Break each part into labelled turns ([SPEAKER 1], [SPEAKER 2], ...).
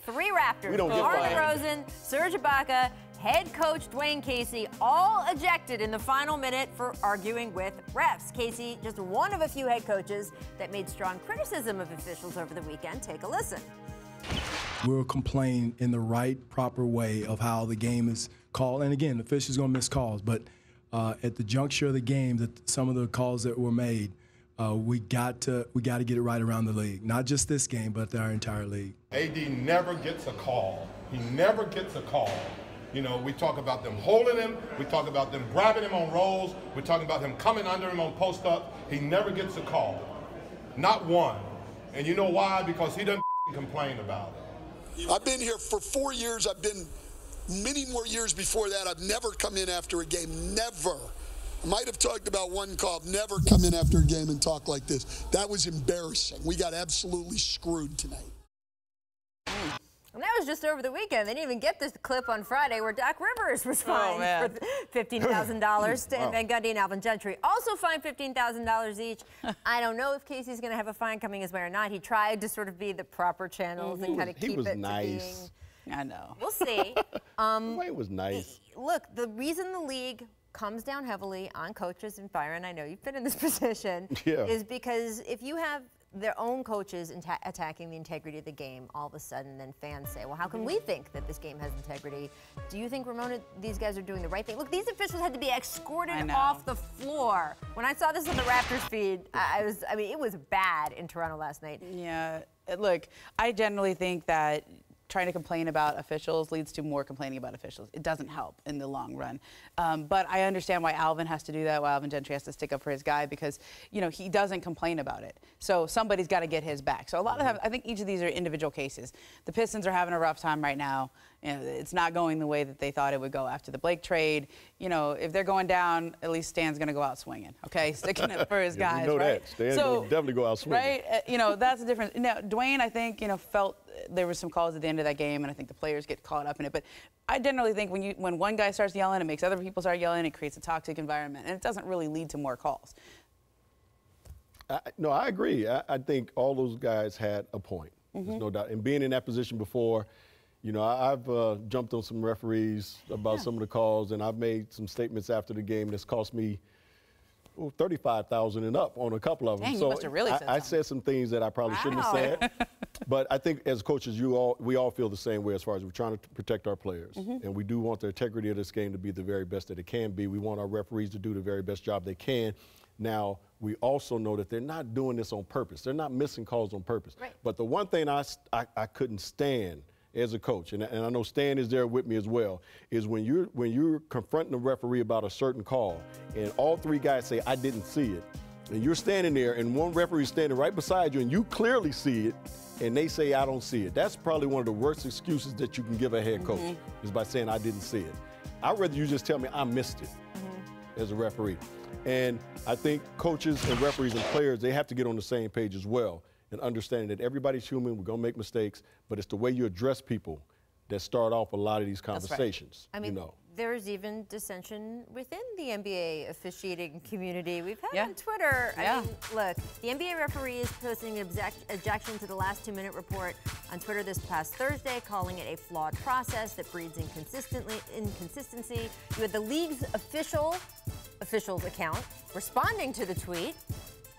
[SPEAKER 1] Three Raptors,
[SPEAKER 2] We don't get
[SPEAKER 1] DeMar
[SPEAKER 2] fined.
[SPEAKER 1] DeRozan, Serge Ibaka, head coach Dwayne Casey, all ejected in the final minute for arguing with refs. Casey, just one of a few head coaches that made strong criticism of officials over the weekend. Take a listen.
[SPEAKER 3] We'll complain in the right, proper way of how the game is called. And again, the officials going to miss calls, but at the juncture of the game, that some of the calls that were made, we got to get it right around the league. Not just this game, but our entire league.
[SPEAKER 4] AD never gets a call. He never gets a call. You know, we talk about them holding him. We talk about them grabbing him on rolls. We're talking about him coming under him on post-up. He never gets a call. Not one. And you know why? Because he doesn't complain about it.
[SPEAKER 5] I've been here for 4 years. I've been many more years before that. I've never come in after a game. Never. I might have talked about one call. I've never come in after a game and talk like this. That was embarrassing. We got absolutely screwed tonight.
[SPEAKER 1] And that was just over the weekend. They didn't even get this clip on Friday where Doc Rivers was fined for $15,000. Stan Van Gundy and Alvin Gentry also fined $15,000 each. I don't know if Casey's going to have a fine coming his way or not. He tried to sort of be the proper channels and kind of keep it
[SPEAKER 2] nice.
[SPEAKER 1] to being.
[SPEAKER 6] I know.
[SPEAKER 1] We'll see.
[SPEAKER 2] It was nice.
[SPEAKER 1] Look, the reason the league comes down heavily on coaches, and Byron, I know you've been in this position, is because if you have their own coaches attacking the integrity of the game, all of a sudden then fans say, well, how can we think that this game has integrity? Do you think, Ramona, these guys are doing the right thing? Look, these officials had to be escorted off the floor. When I saw this on the Raptors feed, I mean, it was bad in Toronto last night.
[SPEAKER 6] Yeah, look, I generally think that trying to complain about officials leads to more complaining about officials. It doesn't help in the long run. But I understand why Alvin has to do that, why Alvin Gentry has to stick up for his guy, because, you know, he doesn't complain about it. So somebody's got to get his back. So a lot of times, I think each of these are individual cases. The Pistons are having a rough time right now. You know, it's not going the way that they thought it would go after the Blake trade. You know, if they're going down, at least Stan's going to go out swinging, okay? Sticking up for his guys,
[SPEAKER 2] we know
[SPEAKER 6] right?
[SPEAKER 2] that. Stan's going to definitely go out swinging.
[SPEAKER 6] Right? You know, that's the difference. Now, Dwayne, I think, you know, felt there were some calls at the end of that game, and I think the players get caught up in it. But I generally think when one guy starts yelling, it makes other people start yelling, it creates a toxic environment, and it doesn't really lead to more calls.
[SPEAKER 2] No, I agree. I think all those guys had a point. There's no doubt. And being in that position before, you know, I've jumped on some referees about some of the calls, and I've made some statements after the game that's cost me $35,000 and up on a couple of them.
[SPEAKER 6] Dang,
[SPEAKER 2] so
[SPEAKER 6] you must have really said
[SPEAKER 2] I said some things that I probably shouldn't have said. But I think as coaches, we all feel the same way as far as we're trying to protect our players. And we do want the integrity of this game to be the very best that it can be. We want our referees to do the very best job they can. Now, we also know that they're not doing this on purpose. They're not missing calls on purpose. Right. But the one thing I couldn't stand as a coach, and I know Stan is there with me as well, is when you're confronting the referee about a certain call, and all three guys say, I didn't see it, and you're standing there, and one referee is standing right beside you, and you clearly see it, and they say, I don't see it. That's probably one of the worst excuses that you can give a head coach, is by saying, I didn't see it. I'd rather you just tell me I missed it as a referee. And I think coaches and referees and players, they have to get on the same page as well, and understanding that everybody's human, we're going to make mistakes, but it's the way you address people that start off a lot of these conversations.
[SPEAKER 1] Right. I mean, there's even dissension within the NBA officiating community. We've had on Twitter. I mean, look, the NBA referee is posting an objection to the last 2-minute report on Twitter this past Thursday, calling it a flawed process that breeds inconsistency. You had the league's officials account responding to the tweet.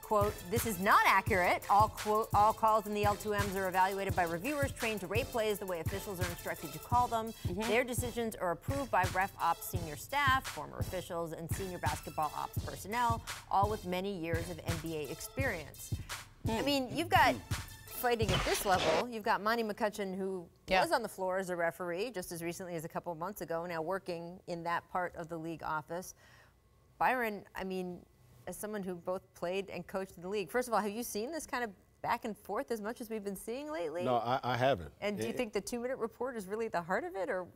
[SPEAKER 1] Quote, this is not accurate. All calls in the L2Ms are evaluated by reviewers trained to rate plays the way officials are instructed to call them. Their decisions are approved by ref ops senior staff, former officials, and senior basketball ops personnel, all with many years of NBA experience. I mean, you've got fighting at this level. You've got Monty McCutcheon, who was on the floor as a referee just as recently as a couple of months ago, now working in that part of the league office. Byron, I mean, as someone who both played and coached in the league, first of all, have you seen this kind of back and forth as much as we've been seeing lately?
[SPEAKER 2] No, I haven't.
[SPEAKER 1] And do you think the 2-minute report is really the heart of it, or?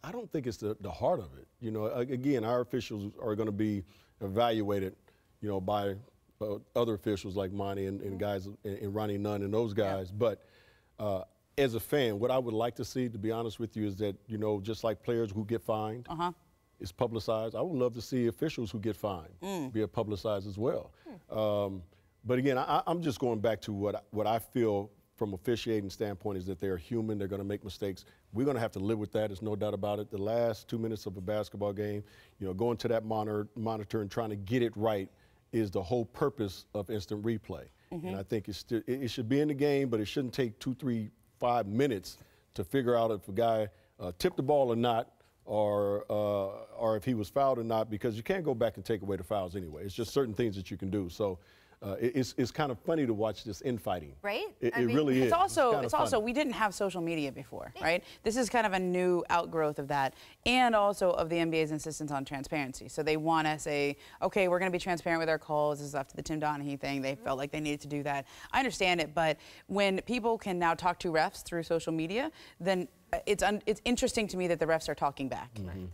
[SPEAKER 2] I don't think it's the heart of it. You know, again, our officials are going to be evaluated, you know, by other officials like Monty and guys and Ronnie Nunn and those guys. But as a fan, what I would like to see, to be honest with you, is that, you know, just like players who get fined, is publicized. I would love to see officials who get fined be publicized as well. But again, I'm just going back to what I feel from officiating standpoint is that they're human. They're going to make mistakes. We're going to have to live with that. There's no doubt about it. The last 2 minutes of a basketball game, going to that monitor and trying to get it right is the whole purpose of instant replay. And I think it should be in the game, but it shouldn't take 2, 3, 5 minutes to figure out if a guy tipped the ball or not, or if he was fouled or not, because you can't go back and take away the fouls anyway. It's just certain things that you can do. So it's kind of funny to watch this infighting.
[SPEAKER 1] Right?
[SPEAKER 2] It really is.
[SPEAKER 6] It's also we didn't have social media before, right? This is kind of a new outgrowth of that, and also of the NBA's insistence on transparency. So they want to say, okay, we're going to be transparent with our calls. This is after the Tim Donaghy thing. They felt like they needed to do that. I understand it, but when people can now talk to refs through social media, then it's interesting to me that the refs are talking back.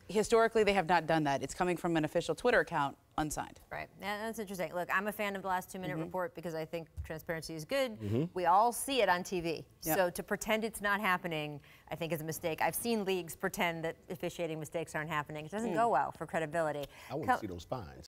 [SPEAKER 6] Historically, they have not done that. It's coming from an official Twitter account, unsigned.
[SPEAKER 1] Right. That's interesting. Look, I'm a fan of the last 2 minute report because I think transparency is good. We all see it on TV.
[SPEAKER 6] Yep.
[SPEAKER 1] So to pretend it's not happening, I think is a mistake. I've seen leagues pretend that officiating mistakes aren't happening. It doesn't go well for credibility.
[SPEAKER 2] I want to see those fines.